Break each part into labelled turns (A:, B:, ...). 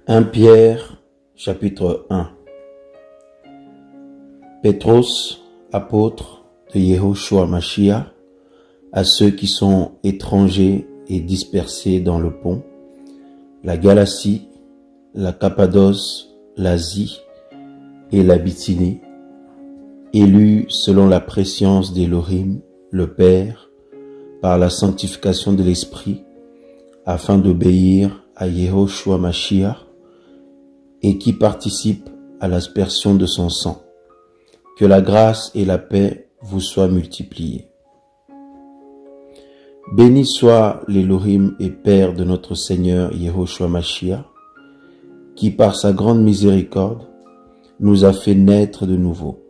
A: 1 Pierre, chapitre 1. Pétros, apôtre de Yehoshua Mashiach, à ceux qui sont étrangers et dispersés dans le Pont, la Galatie, la Cappadoce, l'Asie et la Bithynie, élus selon la prescience d'Élohim, le Père, par la sanctification de l'Esprit, afin d'obéir à Yehoshua Mashiach, et qui participent à l'aspersion de son sang. Que la grâce et la paix vous soient multipliées. Béni soit l'Élohim et Père de notre Seigneur Yehoshua Mashiach, qui par sa grande miséricorde nous a fait naître de nouveau,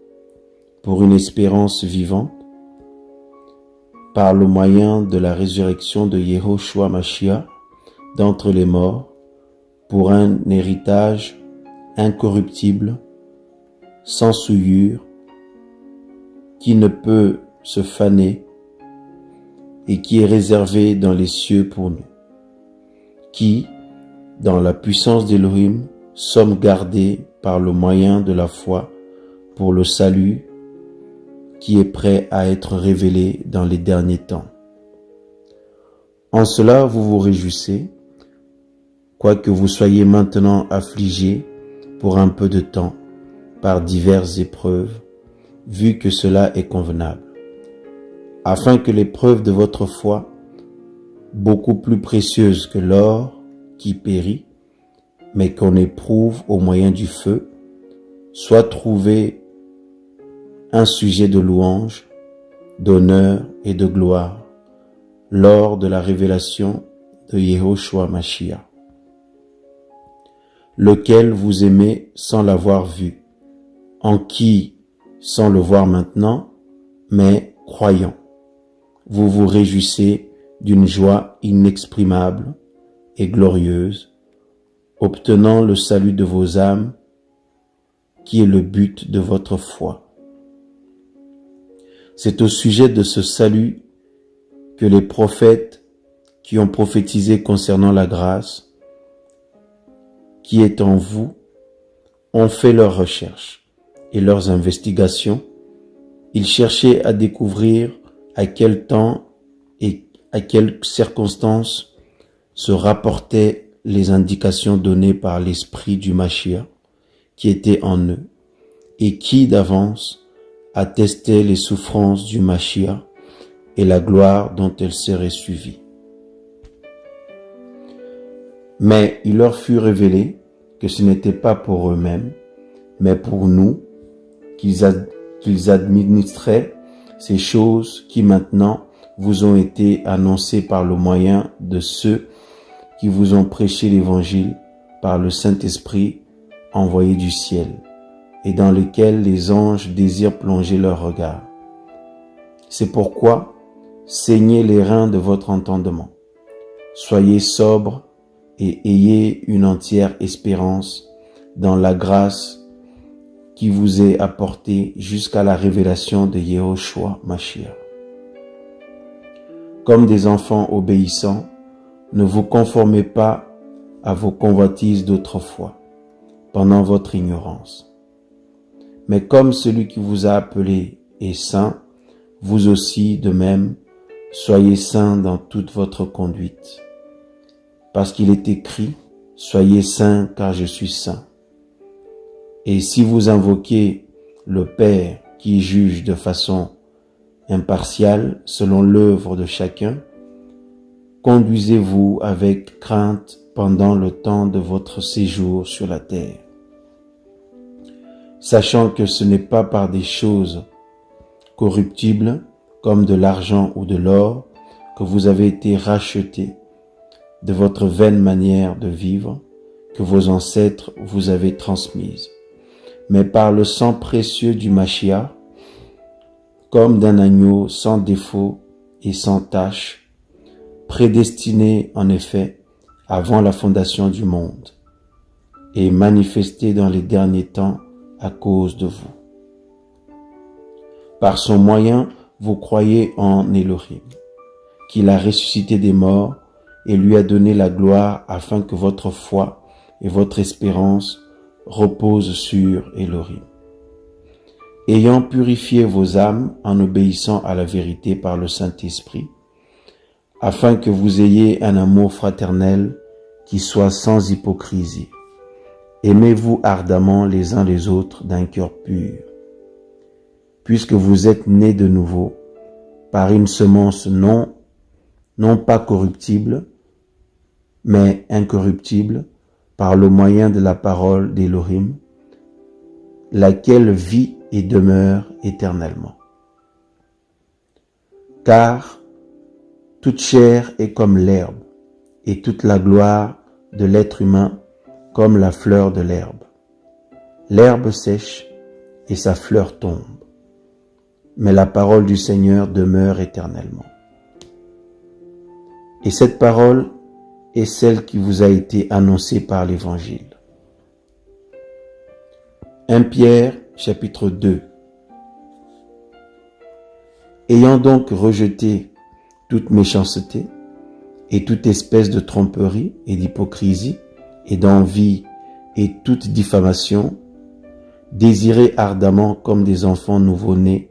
A: pour une espérance vivante, par le moyen de la résurrection de Yehoshua Mashiach d'entre les morts, pour un héritage incorruptible, sans souillure, qui ne peut se faner et qui est réservé dans les cieux pour nous, qui, dans la puissance d'Élohim, sommes gardés par le moyen de la foi pour le salut qui est prêt à être révélé dans les derniers temps. En cela vous vous réjouissez, quoique vous soyez maintenant affligés pour un peu de temps par diverses épreuves, vu que cela est convenable, afin que l'épreuve de votre foi, beaucoup plus précieuse que l'or qui périt, mais qu'on éprouve au moyen du feu, soit trouvée un sujet de louange, d'honneur et de gloire, lors de la révélation de Yehoshua Mashiach, lequel vous aimez sans l'avoir vu, en qui, sans le voir maintenant, mais croyant, vous vous réjouissez d'une joie inexprimable et glorieuse, obtenant le salut de vos âmes, qui est le but de votre foi. C'est au sujet de ce salut que les prophètes qui ont prophétisé concernant la grâce qui est en vous ont fait leurs recherches et leurs investigations. Ils cherchaient à découvrir à quel temps et à quelles circonstances se rapportaient les indications données par l'esprit du Mashiach qui était en eux et qui d'avance attestait les souffrances du Mashiach et la gloire dont elles seraient suivies. Mais il leur fut révélé que ce n'était pas pour eux-mêmes, mais pour nous, qu'ils administraient ces choses qui maintenant vous ont été annoncées par le moyen de ceux qui vous ont prêché l'Évangile par le Saint-Esprit envoyé du ciel, et dans lesquels les anges désirent plonger leur regard. C'est pourquoi, saignez les reins de votre entendement, soyez sobres et ayez une entière espérance dans la grâce qui vous est apportée jusqu'à la révélation de Yehoshua Mashiach. Comme des enfants obéissants, ne vous conformez pas à vos convoitises d'autrefois, pendant votre ignorance. Mais comme celui qui vous a appelé est saint, vous aussi de même, soyez saints dans toute votre conduite. Parce qu'il est écrit, soyez saints car je suis saint. Et si vous invoquez le Père qui juge de façon impartiale selon l'œuvre de chacun, conduisez-vous avec crainte pendant le temps de votre séjour sur la terre, sachant que ce n'est pas par des choses corruptibles comme de l'argent ou de l'or que vous avez été rachetés de votre vaine manière de vivre que vos ancêtres vous avaient transmise, mais par le sang précieux du Mashiach, comme d'un agneau sans défaut et sans tache, prédestiné en effet avant la fondation du monde, et manifesté dans les derniers temps à cause de vous. Par son moyen, vous croyez en Élohim, qu'il a ressuscité des morts et lui a donné la gloire afin que votre foi et votre espérance repose sur Elohim. Ayant purifié vos âmes en obéissant à la vérité par le Saint-Esprit, afin que vous ayez un amour fraternel qui soit sans hypocrisie. Aimez-vous ardemment les uns les autres d'un cœur pur, puisque vous êtes nés de nouveau par une semence non pas corruptible, mais incorruptible, par le moyen de la parole d'Elohim, laquelle vit et demeure éternellement. Car toute chair est comme l'herbe, et toute la gloire de l'être humain comme la fleur de l'herbe. L'herbe sèche et sa fleur tombe, mais la parole du Seigneur demeure éternellement. Et cette parole est celle qui vous a été annoncée par l'Évangile. 1 Pierre chapitre 2. Ayant donc rejeté toute méchanceté et toute espèce de tromperie et d'hypocrisie et d'envie et toute diffamation, désirez ardemment comme des enfants nouveau-nés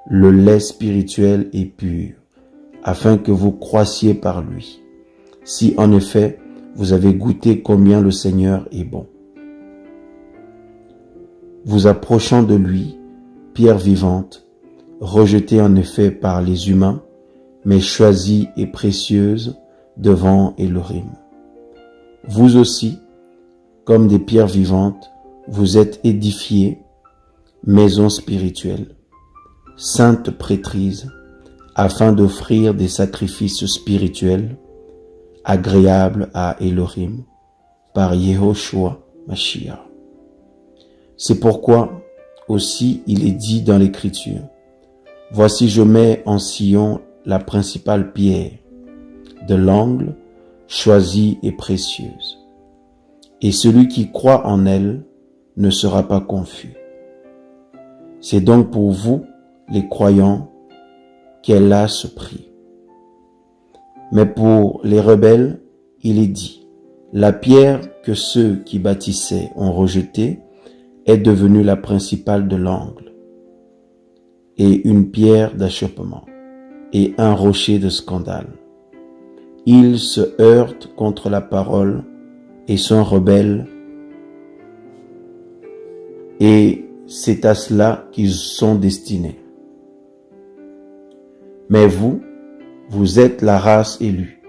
A: le lait spirituel et pur, afin que vous croissiez par lui, si en effet vous avez goûté combien le Seigneur est bon. Vous approchant de lui, pierre vivante, rejetée en effet par les humains, mais choisie et précieuse devant Elohim. Vous aussi, comme des pierres vivantes, vous êtes édifiés, maison spirituelle, sainte prêtrise, afin d'offrir des sacrifices spirituels agréables à Elohim par Yehoshua Mashiach. C'est pourquoi aussi il est dit dans l'Écriture, « Voici je mets en Sion la principale pierre, de l'angle, choisie et précieuse. Et celui qui croit en elle ne sera pas confus. » C'est donc pour vous, les croyants, qu'elle a ce prix. Mais pour les rebelles, il est dit, « La pierre que ceux qui bâtissaient ont rejetée est devenue la principale de l'angle, et une pierre d'achoppement, et un rocher de scandale. Ils se heurtent contre la parole et sont rebelles, et c'est à cela qu'ils sont destinés. Mais vous, vous êtes la race élue,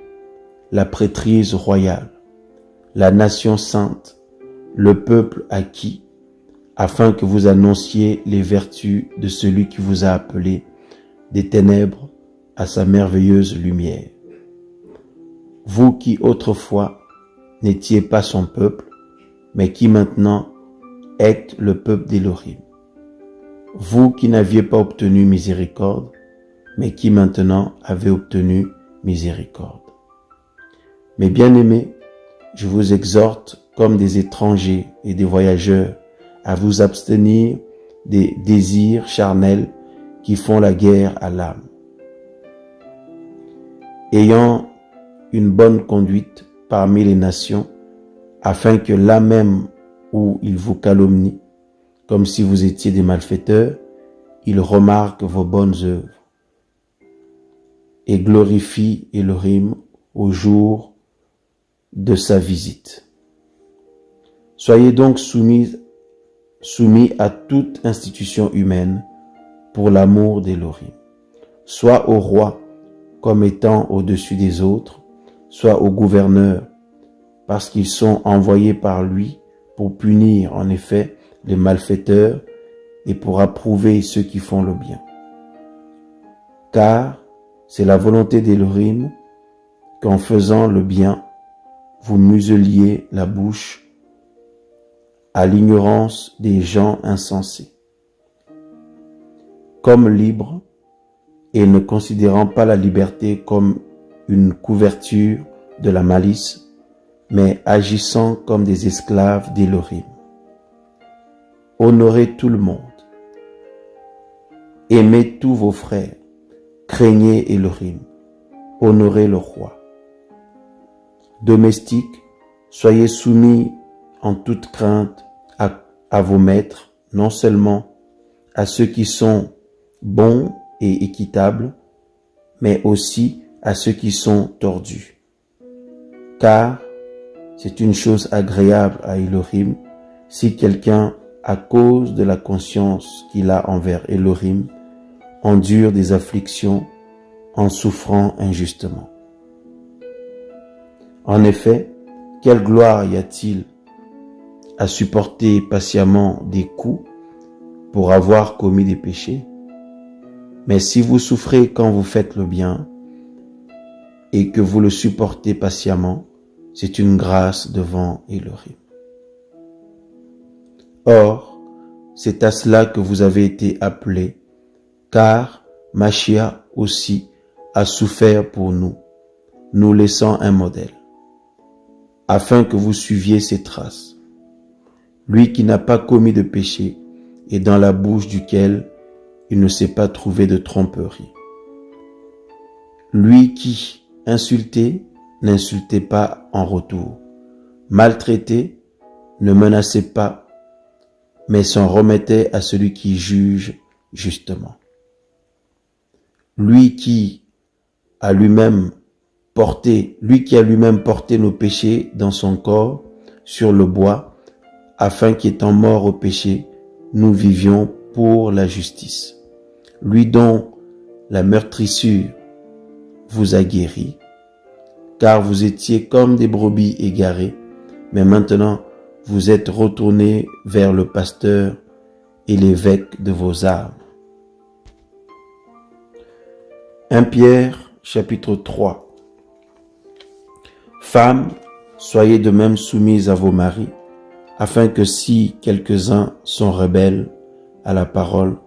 A: la prêtrise royale, la nation sainte, le peuple acquis, afin que vous annonciez les vertus de celui qui vous a appelé des ténèbres à sa merveilleuse lumière. Vous qui autrefois n'étiez pas son peuple, mais qui maintenant êtes le peuple d'Elohim. Vous qui n'aviez pas obtenu miséricorde, mais qui maintenant avez obtenu miséricorde. Mes bien-aimés, je vous exhorte comme des étrangers et des voyageurs à vous abstenir des désirs charnels qui font la guerre à l'âme. Ayant une bonne conduite parmi les nations, afin que là même où ils vous calomnient, comme si vous étiez des malfaiteurs, ils remarquent vos bonnes œuvres et glorifient Elohim au jour de sa visite. Soyez donc soumis à toute institution humaine pour l'amour d'Elohim, soit au roi comme étant au-dessus des autres, soit aux gouverneurs, parce qu'ils sont envoyés par lui pour punir en effet les malfaiteurs et pour approuver ceux qui font le bien. Car c'est la volonté d'Elohim qu'en faisant le bien, vous museliez la bouche à l'ignorance des gens insensés. Comme libres et ne considérant pas la liberté comme une couverture de la malice, mais agissant comme des esclaves d'Elohim. Honorez tout le monde. Aimez tous vos frères. Craignez Elohim. Honorez le roi. Domestiques, Soyez soumis en toute crainte à vos maîtres, non seulement à ceux qui sont bons et équitables, mais aussi à ceux qui sont tordus. Car c'est une chose agréable à Elohim si quelqu'un, à cause de la conscience qu'il a envers Elohim, endure des afflictions en souffrant injustement. En effet, quelle gloire y a-t-il à supporter patiemment des coups pour avoir commis des péchés? Mais si vous souffrez quand vous faites le bien et que vous le supportez patiemment, c'est une grâce devant Elohim. Or, c'est à cela que vous avez été appelés, car Mashiach aussi a souffert pour nous, nous laissant un modèle, afin que vous suiviez ses traces. Lui qui n'a pas commis de péché et dans la bouche duquel il ne s'est pas trouvé de tromperie. Lui qui, insulté, n'insultait pas en retour, maltraité, ne menaçait pas, mais s'en remettait à celui qui juge justement. Lui qui a lui-même porté nos péchés dans son corps sur le bois, afin qu'étant morts au péché, nous vivions pour la justice. Lui dont la meurtrissure vous a guéri, car vous étiez comme des brebis égarées, mais maintenant vous êtes retournés vers le pasteur et l'évêque de vos âmes. 1 Pierre, chapitre 3. Femmes, soyez de même soumises à vos maris, afin que si quelques-uns sont rebelles à la parole,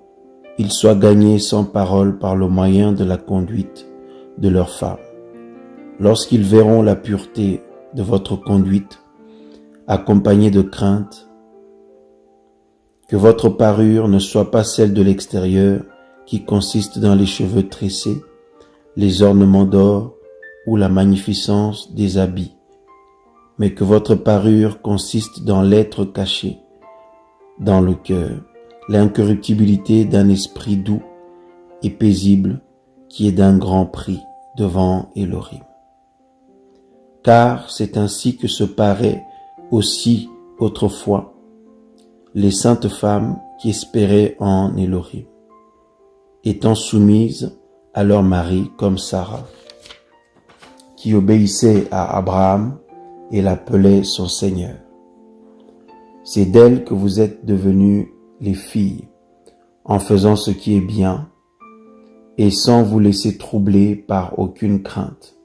A: ils soient gagnés sans parole par le moyen de la conduite de leurs femmes. Lorsqu'ils verront la pureté de votre conduite, accompagnée de crainte, que votre parure ne soit pas celle de l'extérieur qui consiste dans les cheveux tressés, les ornements d'or ou la magnificence des habits, mais que votre parure consiste dans l'être caché dans le cœur, l'incorruptibilité d'un esprit doux et paisible qui est d'un grand prix devant Elohim. Car c'est ainsi que se paraît aussi autrefois les saintes femmes qui espéraient en Elohim, étant soumises à leur mari comme Sarah, qui obéissait à Abraham et l'appelait son Seigneur. C'est d'elle que vous êtes devenues les filles, en faisant ce qui est bien et sans vous laisser troubler par aucune crainte.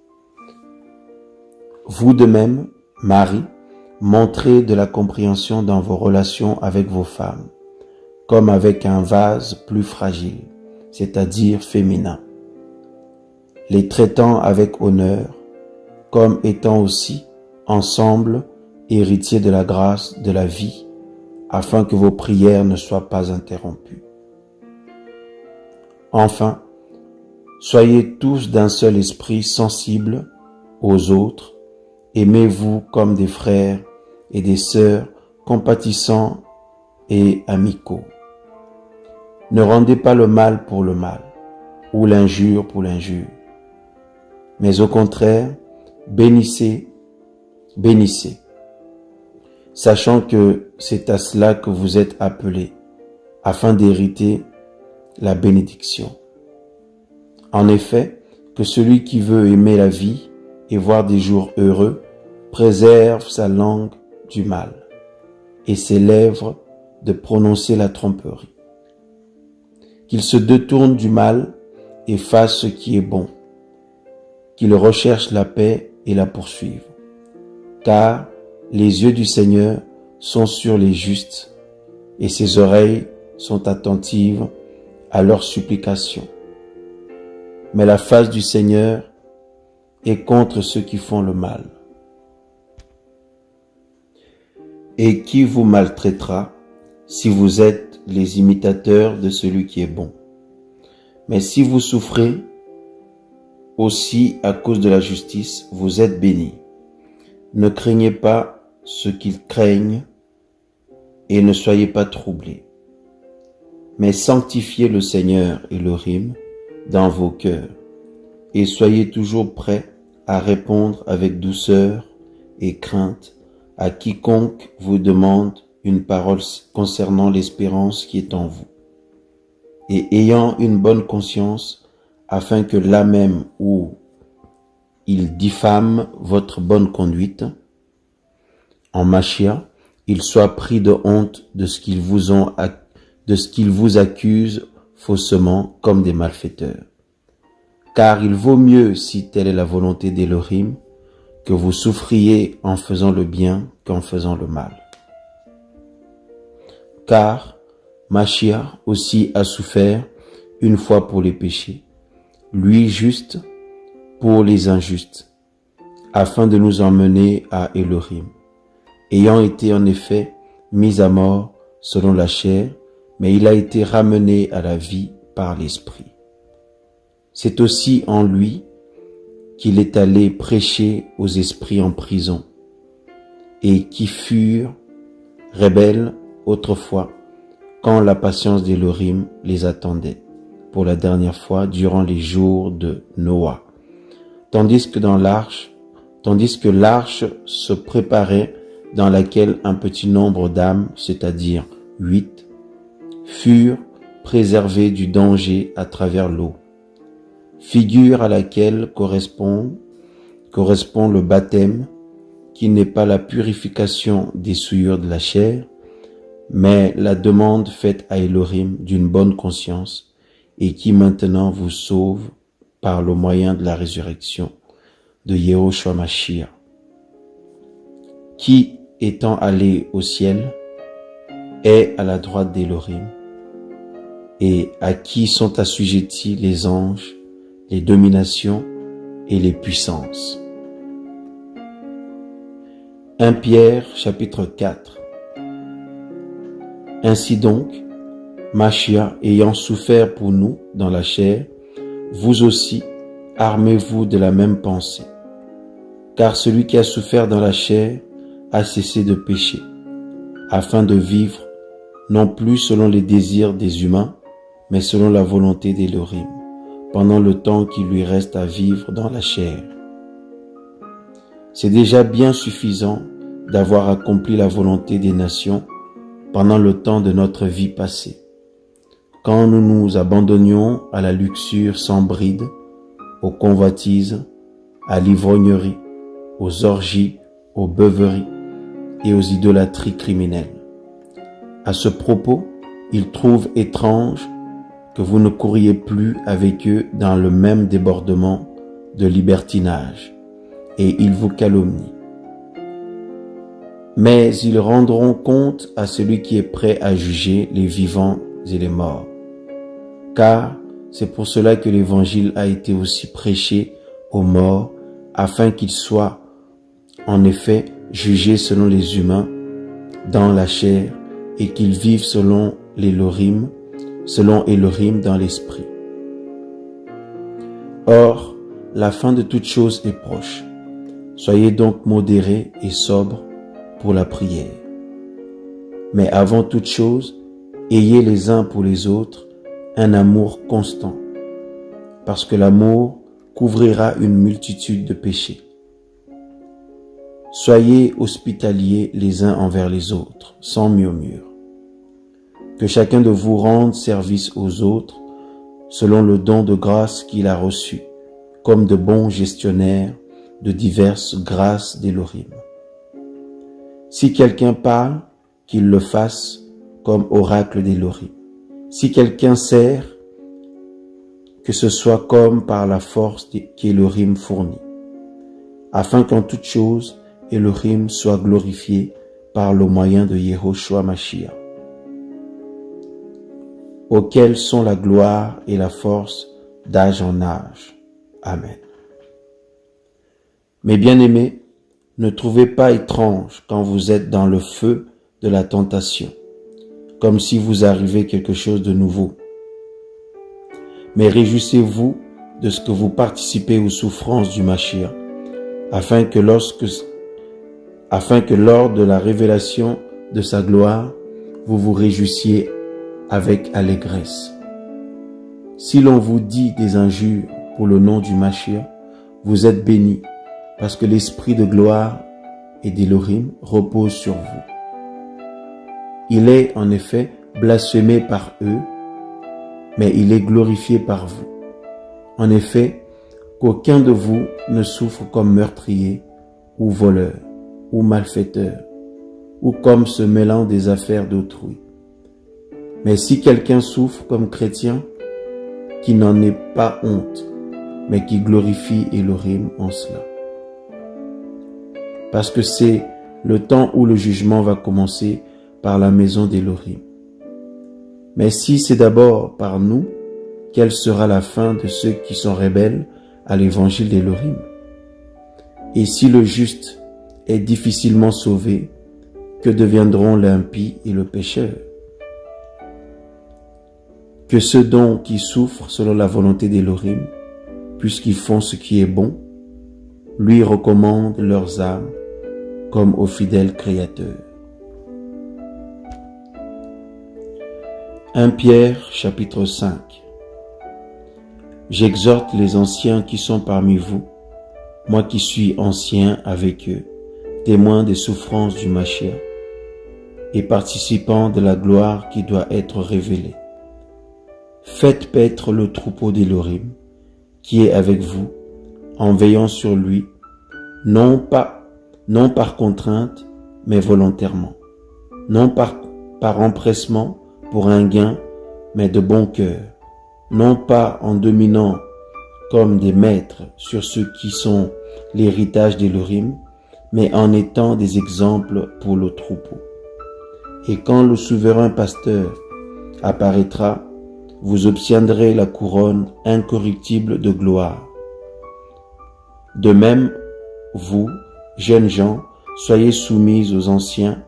A: Vous de même, Marie, montrez de la compréhension dans vos relations avec vos femmes, comme avec un vase plus fragile, c'est-à-dire féminin, les traitant avec honneur, comme étant aussi ensemble héritiers de la grâce de la vie, afin que vos prières ne soient pas interrompues. Enfin, soyez tous d'un seul esprit sensibles aux autres, aimez-vous comme des frères et des sœurs compatissants et amicaux. Ne rendez pas le mal pour le mal, ou l'injure pour l'injure, mais au contraire, bénissez, sachant que c'est à cela que vous êtes appelés, afin d'hériter la bénédiction. En effet, que celui qui veut aimer la vie et voir des jours heureux, préserve sa langue du mal et ses lèvres de prononcer la tromperie. Qu'il se détourne du mal et fasse ce qui est bon, qu'il recherche la paix et la poursuive. Car les yeux du Seigneur sont sur les justes et ses oreilles sont attentives à leurs supplications. Mais la face du Seigneur est contre ceux qui font le mal. Et qui vous maltraitera si vous êtes les imitateurs de celui qui est bon? Mais si vous souffrez aussi à cause de la justice, vous êtes bénis, Ne craignez pas ce qu'ils craignent et ne soyez pas troublés. Mais sanctifiez le Seigneur Elohim dans vos cœurs et soyez toujours prêts à répondre avec douceur et crainte à quiconque vous demande une parole concernant l'espérance qui est en vous. Et ayant une bonne conscience, afin que là même où il diffame votre bonne conduite, en Machia, il soit pris de honte de ce qu'ils vous accusent faussement comme des malfaiteurs. Car il vaut mieux, si telle est la volonté d'Elohim, que vous souffriez en faisant le bien qu'en faisant le mal. Car Machia aussi a souffert une fois pour les péchés, lui juste pour les injustes, afin de nous emmener à Elohim, ayant été en effet mis à mort selon la chair, mais il a été ramené à la vie par l'Esprit. C'est aussi en lui qu'il est allé prêcher aux esprits en prison, et qui furent rebelles autrefois, quand la patience d'Elohim les attendait, pour la dernière fois durant les jours de Noah. Tandis que l'arche se préparait, dans laquelle un petit nombre d'âmes, c'est-à-dire 8, furent préservées du danger à travers l'eau, figure à laquelle correspond le baptême, qui n'est pas la purification des souillures de la chair, mais la demande faite à Elohim d'une bonne conscience, et qui maintenant vous sauve par le moyen de la résurrection de Yehoshua Mashiach, qui, étant allé au ciel, est à la droite d'Elohim, et à qui sont assujettis les anges, les dominations et les puissances. 1 Pierre chapitre 4. Ainsi donc, Mashiach ayant souffert pour nous dans la chair, vous aussi, armez-vous de la même pensée. Car celui qui a souffert dans la chair a cessé de pécher, afin de vivre non plus selon les désirs des humains, mais selon la volonté d'Elohim, pendant le temps qu'il lui reste à vivre dans la chair. C'est déjà bien suffisant d'avoir accompli la volonté des nations pendant le temps de notre vie passée, quand nous nous abandonnions à la luxure sans bride, aux convoitises, à l'ivrognerie, aux orgies, aux beuveries et aux idolâtries criminelles. À ce propos, il trouve étrange que vous ne couriez plus avec eux dans le même débordement de libertinage, et ils vous calomnient. Mais ils rendront compte à celui qui est prêt à juger les vivants et les morts. Car c'est pour cela que l'Évangile a été aussi prêché aux morts, afin qu'ils soient en effet jugés selon les humains dans la chair, et qu'ils vivent selon Elohim dans l'esprit. Or, la fin de toute chose est proche. Soyez donc modérés et sobres pour la prière. Mais avant toute chose, ayez les uns pour les autres un amour constant, parce que l'amour couvrira une multitude de péchés. Soyez hospitaliers les uns envers les autres, sans murmure. Que chacun de vous rende service aux autres, selon le don de grâce qu'il a reçu, comme de bons gestionnaires de diverses grâces d'Elohim. Si quelqu'un parle, qu'il le fasse comme oracle d'Elohim. Si quelqu'un sert, que ce soit comme par la force qu'Elohim fournit, afin qu'en toute chose, Elohim soit glorifié par le moyen de Yehoshua Mashiach, auquel sont la gloire et la force d'âge en âge. Amen. Mes bien-aimés, ne trouvez pas étrange quand vous êtes dans le feu de la tentation, comme si vous arrivait quelque chose de nouveau. Mais réjouissez-vous de ce que vous participez aux souffrances du Mashiach, afin que lorsque afin que lors de la révélation de sa gloire, vous vous réjouissiez avec allégresse. Si l'on vous dit des injures pour le nom du Mashiach, vous êtes bénis, parce que l'esprit de gloire et d'Élohim repose sur vous. Il est en effet blasphémé par eux, mais il est glorifié par vous. En effet, qu'aucun de vous ne souffre comme meurtrier, ou voleur, ou malfaiteur, ou comme se mêlant des affaires d'autrui. Mais si quelqu'un souffre comme chrétien, qu'il n'en ait pas honte, mais qui glorifie Élohim en cela. Parce que c'est le temps où le jugement va commencer par la maison d'Élohim. Mais si c'est d'abord par nous, quelle sera la fin de ceux qui sont rebelles à l'évangile d'Élohim? Et si le juste est difficilement sauvé, que deviendront l'impie et le pécheur? Que ceux donc qui souffrent selon la volonté d'Élohim, puisqu'ils font ce qui est bon, lui recommandent leurs âmes comme au fidèle Créateur. 1 Pierre chapitre 5. J'exhorte les anciens qui sont parmi vous, moi qui suis ancien avec eux, témoin des souffrances du Mashiach et participant de la gloire qui doit être révélée. Faites paître le troupeau d'Élohim qui est avec vous, en veillant sur lui, non par contrainte, mais volontairement, non par empressement pour un gain, mais de bon cœur, non pas en dominant comme des maîtres sur ceux qui sont l'héritage d'Élohim, mais en étant des exemples pour le troupeau. Et quand le souverain pasteur apparaîtra, vous obtiendrez la couronne incorruptible de gloire. De même, vous, jeunes gens, soyez soumis aux anciens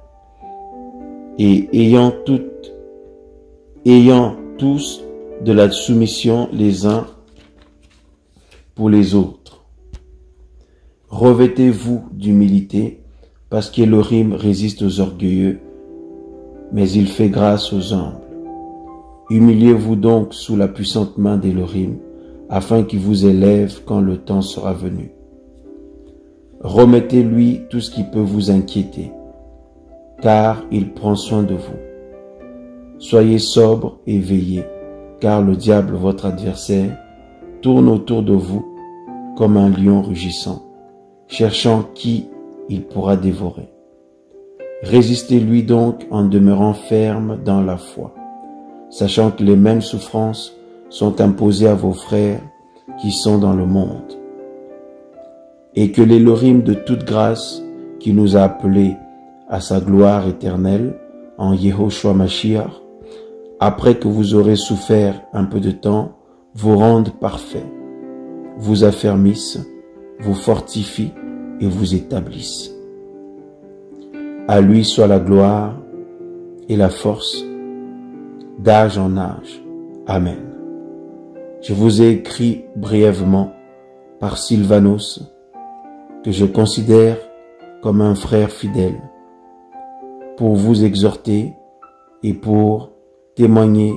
A: et ayant tous de la soumission les uns pour les autres. Revêtez-vous d'humilité, parce qu'Élohim résiste aux orgueilleux, mais il fait grâce aux humbles. Humiliez-vous donc sous la puissante main d'Élohim, afin qu'il vous élève quand le temps sera venu. Remettez-lui tout ce qui peut vous inquiéter, car il prend soin de vous. Soyez sobres et veillez, car le diable, votre adversaire, tourne autour de vous comme un lion rugissant, cherchant qui il pourra dévorer. Résistez-lui donc en demeurant ferme dans la foi, sachant que les mêmes souffrances sont imposées à vos frères qui sont dans le monde. Et que l'Élohim de toute grâce, qui nous a appelés à sa gloire éternelle en Yehoshua Mashiach, après que vous aurez souffert un peu de temps, vous rende parfait, vous affermisse, vous fortifie et vous établisse. À lui soit la gloire et la force d'âge en âge. Amen. Je vous ai écrit brièvement par Sylvanos, que je considère comme un frère fidèle, pour vous exhorter et pour témoigner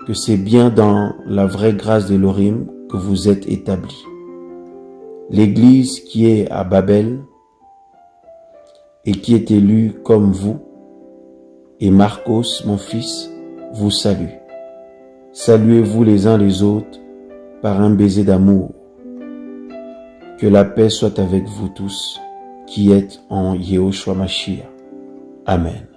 A: que c'est bien dans la vraie grâce d'Élohim que vous êtes établis. L'Église qui est à Babel et qui est élue comme vous, et Marcos, mon fils, vous salue. Saluez-vous les uns les autres par un baiser d'amour. Que la paix soit avec vous tous qui êtes en Yehoshua Mashiach. Amen.